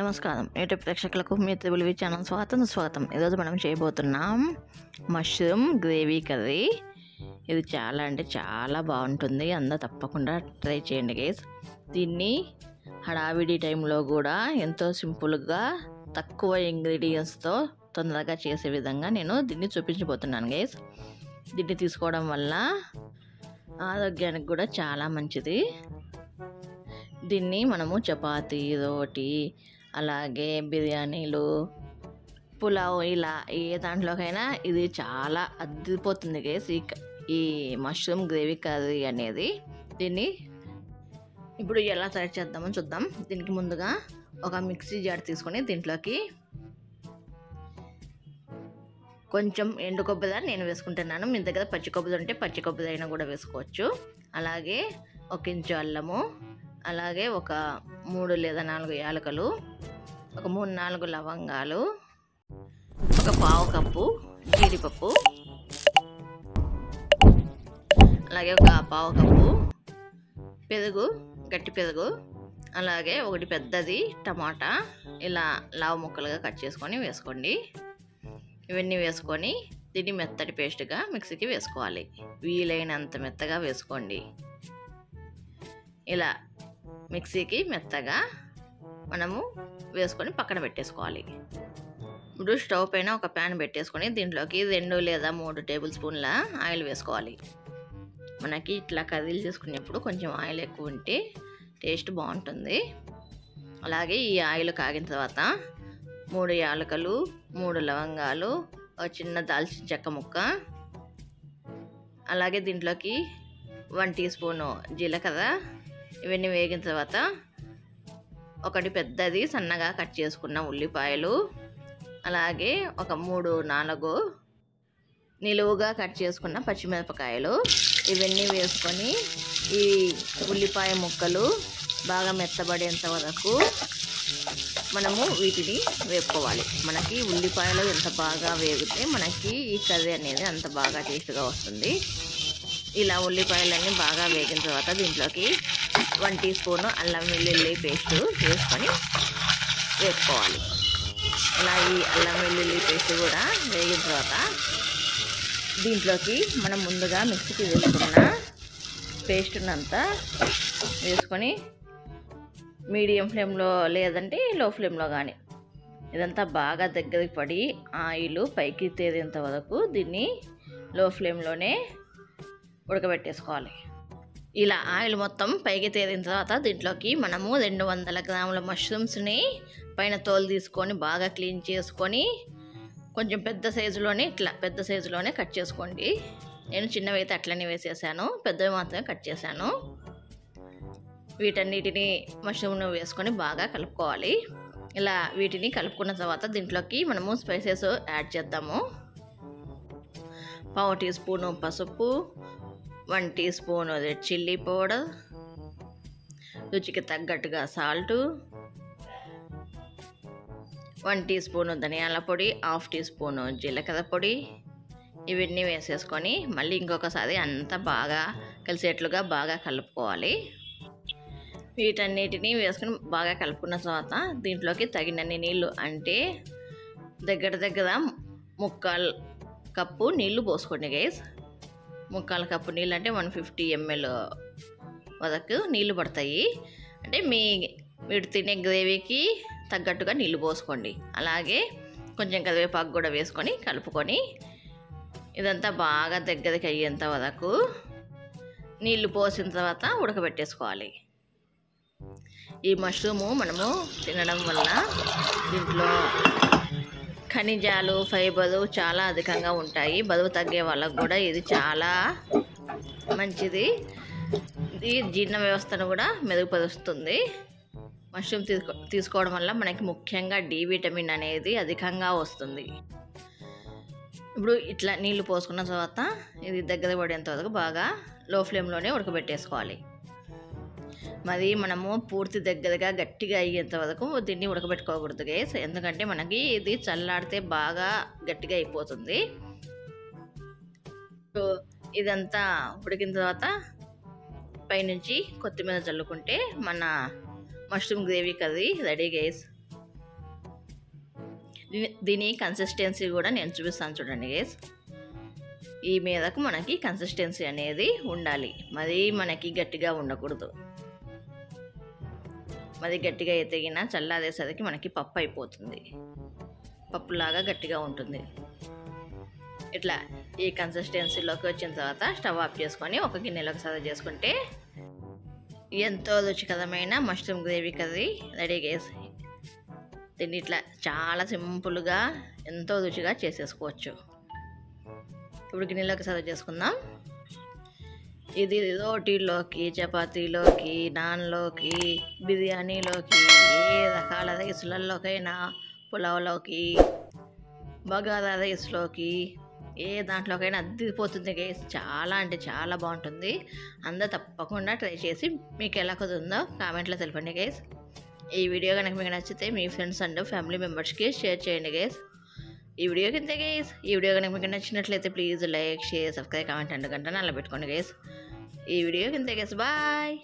నమస్కారం యూట్యూబ్ ప్రేక్షకులకు మీ triple channel స్వాగతం. ఈరోజు మనం చేయబోతున్నాం మష్రూమ్ గ్రేవీ కర్రీ. ఇది చాలా అంటే చాలా బాగుంటుంది. అందరూ తప్పకుండా ట్రై చేయండి గైస్. దీన్ని హడావిడి టైంలో కూడా ఎంతో సింపుల్గా తక్కువ ఇంగ్రీడియంట్స్తో తొందరగా చేసే విధంగా నేను దీన్ని చూపించబోతున్నాను గైస్. దీన్ని తీసుకోవడం వల్ల ఆరోగ్యానికి కూడా చాలా మంచిది. దీన్ని మనము చపాతీ, రోటీ, అలాగే బిర్యానీలు, పులావ్ ఇలా ఏ దాంట్లోకైనా ఇది చాలా అద్దిపోతుంది గైస్. ఈ మష్రూమ్ గ్రేవీ కర్రీ అనేది. దీన్ని ఇప్పుడు ఎలా తయారు చేద్దామో చూద్దాం. దీనికి ముందుగా ఒక మిక్సీ జార్ తీసుకొని దీంట్లోకి కొంచెం ఎండు కొబ్బరి నేను వేసుకుంటున్నాను. మీ దగ్గర పచ్చి కొబ్బరి ఉంటే పచ్చి కొబ్బరి అయినా కూడా వేసుకోవచ్చు. అలాగే ఒక ఇంచు అల్లము, అలాగే ఒక 3 లేదా 4 యాలకులు, ఒక 3-4 లవంగాలు, ఒక పావు కప్పు జీడిపప్పు, అలాగే ఒక పావు కప్పు పెరుగు, గట్టి పెరుగు, అలాగే ఒకటి పెద్దది టమాటా ఇలా లావు ముక్కలుగా కట్ చేసుకొని వేసుకోండి. ఇవన్నీ వేసుకొని దీన్ని మెత్తటి పేస్ట్గా మిక్సీకి వేసుకోవాలి. వీలైనంత మెత్తగా వేసుకోండి. ఇలా మిక్సీకి మెత్తగా మనము వేసుకొని పక్కన పెట్టేసుకోవాలి. ఇప్పుడు స్టవ్ పైన ఒక ప్యాన్ పెట్టేసుకొని దీంట్లోకి 2 లేదా 3 టేబుల్ స్పూన్ల ఆయిల్ వేసుకోవాలి. మనకి ఇట్లా కర్రీలు చేసుకునేప్పుడు కొంచెం ఆయిల్ ఎక్కువ ఉంటే టేస్ట్ బాగుంటుంది. అలాగే ఈ ఆయిల్ కాగిన తర్వాత 3 యాలకులు, 3 లవంగాలు, ఒక చిన్న దాల్చిన చెక్క ముక్క, అలాగే దీంట్లోకి 1 టీ స్పూను జీలకర్ర. ఇవన్నీ వేగిన తర్వాత ఒకటి పెద్దది సన్నగా కట్ చేసుకున్న ఉల్లిపాయలు, అలాగే ఒక 3-4 నిలువుగా కట్ చేసుకున్న పచ్చిమిరపకాయలు. ఇవన్నీ వేసుకొని ఈ ఉల్లిపాయ ముక్కలు బాగా మెత్తబడేంత వరకు మనము వీటిని వేపుకోవాలి. మనకి ఉల్లిపాయలు ఎంత బాగా వేగితే మనకి ఈ కర్రీ అనేది అంత బాగా టేస్ట్గా వస్తుంది. ఇలా ఉల్లిపాయలన్నీ బాగా వేగిన తర్వాత దీంట్లోకి 1 టీ స్పూను అల్లం వెల్లుల్లి పేస్ట్ వేసుకొని వేపుకోవాలి. ఇలా ఈ అల్లం వెల్లుల్లి పేస్ట్ కూడా వేగిన తర్వాత దీంట్లోకి మనం ముందుగా మిక్సీకి వేసుకున్న పేస్ట్నంతా వేసుకొని మీడియం ఫ్లేమ్లో లేదంటే లో ఫ్లేమ్లో కానీ ఇదంతా బాగా దగ్గరికి పడి ఆయిల్ పైకి తేలేంత వరకు దీన్ని లో ఫ్లేమ్లోనే ఉడకబెట్టేసుకోవాలి. ఇలా ఆయిల్ మొత్తం పైకి తేలిన తర్వాత దీంట్లోకి మనము 200 గ్రాముల మష్రూమ్స్ని పైన తోలు తీసుకొని బాగా క్లీన్ చేసుకొని కొంచెం పెద్ద సైజులోనే కట్ చేసుకోండి. నేను చిన్నవి అయితే అట్లనే వేసేసాను, పెద్దవి మాత్రమే కట్ చేశాను. వీటన్నిటిని మష్రూమ్ను వేసుకొని బాగా కలుపుకోవాలి. ఇలా వీటిని కలుపుకున్న తర్వాత దీంట్లోకి మనము స్పైసెస్ యాడ్ చేద్దాము. పావు టీ స్పూను పసుపు, 1 teaspoon red chilli powder, రుచికి తగ్గట్టుగా సాల్టు, 1 టీ స్పూను ధనియాల పొడి, 1/2 టీ స్పూను జీలకర్ర పొడి. ఇవన్నీ వేసేసుకొని మళ్ళీ ఇంకొకసారి అంతా బాగా కలిసేట్లుగా బాగా కలుపుకోవాలి. వీటన్నిటిని వేసుకొని బాగా కలుపుకున్న తర్వాత దీంట్లోకి తగినన్ని నీళ్ళు, అంటే దగ్గర 3/4 కప్పు నీళ్ళు పోసుకోండి గైస్. 3/4 కప్పు నీళ్ళు అంటే 150 ml వరకు నీళ్ళు పడతాయి. అంటే మీరు తినే గ్రేవీకి తగ్గట్టుగా నీళ్ళు పోసుకోండి. అలాగే కొంచెం కరివేపాకు కూడా వేసుకొని కలుపుకొని ఇదంతా బాగా దగ్గరికి అయ్యేంత వరకు నీళ్ళు పోసిన తర్వాత ఉడకబెట్టేసుకోవాలి. ఈ మష్రూము మనము తినడం వల్ల దీంట్లో ఖనిజాలు, ఫైబరు చాలా అధికంగా ఉంటాయి. బరువు తగ్గే వాళ్ళకు కూడా ఇది చాలా మంచిది. ఇది జీర్ణ వ్యవస్థను కూడా మెరుగుపరుస్తుంది. మష్రూమ్ తీసుకోవడం వల్ల మనకి ముఖ్యంగా డి విటమిన్ అనేది అధికంగా వస్తుంది. ఇప్పుడు ఇట్లా నీళ్లు పోసుకున్న తర్వాత ఇది దగ్గర పడేంత వరకు బాగా లో ఫ్లేమ్లోనే ఉడకబెట్టేసుకోవాలి. మరి మనము పూర్తి దగ్గరగా గట్టిగా అయ్యేంత వరకు దీన్ని ఉడకబెట్టుకోకూడదు గైస్. ఎందుకంటే మనకి ఇది చల్లాడితే బాగా గట్టిగా అయిపోతుంది. ఇదంతా ఉడికిన తర్వాత పైనుంచి కొత్తిమీర చల్లుకుంటే మన mushroom gravy curry ready guys. దీని కన్సిస్టెన్సీ కూడా నేను చూపిస్తాను చూడండి గైస్. ఈ మీదకు మనకి కన్సిస్టెన్సీ అనేది ఉండాలి, మరీ మనకి గట్టిగా ఉండకూడదు. మరి గట్టిగా ఎతిగిన చల్లారేసరికి మనకి పప్పు అయిపోతుంది, పప్పులాగా గట్టిగా ఉంటుంది. ఇట్లా ఈ కన్సిస్టెన్సీలోకి వచ్చిన తర్వాత స్టవ్ ఆఫ్ చేసుకొని ఒక గిన్నెలోకి సర్వ్ చేసుకుంటే ఎంతో రుచికరమైన మష్రూమ్ గ్రేవీ కర్రీ రెడీ చేసి దీన్ని ఇట్లా చాలా సింపుల్గా ఎంతో రుచిగా చేసేసుకోవచ్చు. ఇప్పుడు గిన్నెలోకి సర్వ్ చేసుకుందాం. ఇది రోటీలోకి, చపాతీలోకి, నాన్లోకి, బిర్యానీలోకి, ఏ రకాల రైసులలోకైనా, పులావ్లోకి, బగారా రైస్లోకి, ఏ దాంట్లోకైనా అద్దిపోతుంది గైస్. చాలా అంటే చాలా బాగుంటుంది. అందరూ తప్పకుండా ట్రై చేసి మీకు ఎలా కుదిరిందో కామెంట్లో తెలపండి గైస్. ఈ వీడియో కనుక మీకు నచ్చితే మీ ఫ్రెండ్స్ అండ్ ఫ్యామిలీ మెంబర్స్కి షేర్ చేయండి గైస్. ఈ వీడియో కింద గైస్, ఈ వీడియో కనుక మీకు నచ్చినట్లయితే please like, share, subscribe, comment and గంట నల్ల పెట్టుకోండి గైస్. ఈ వీడియో కింద గైస్, బాయ్.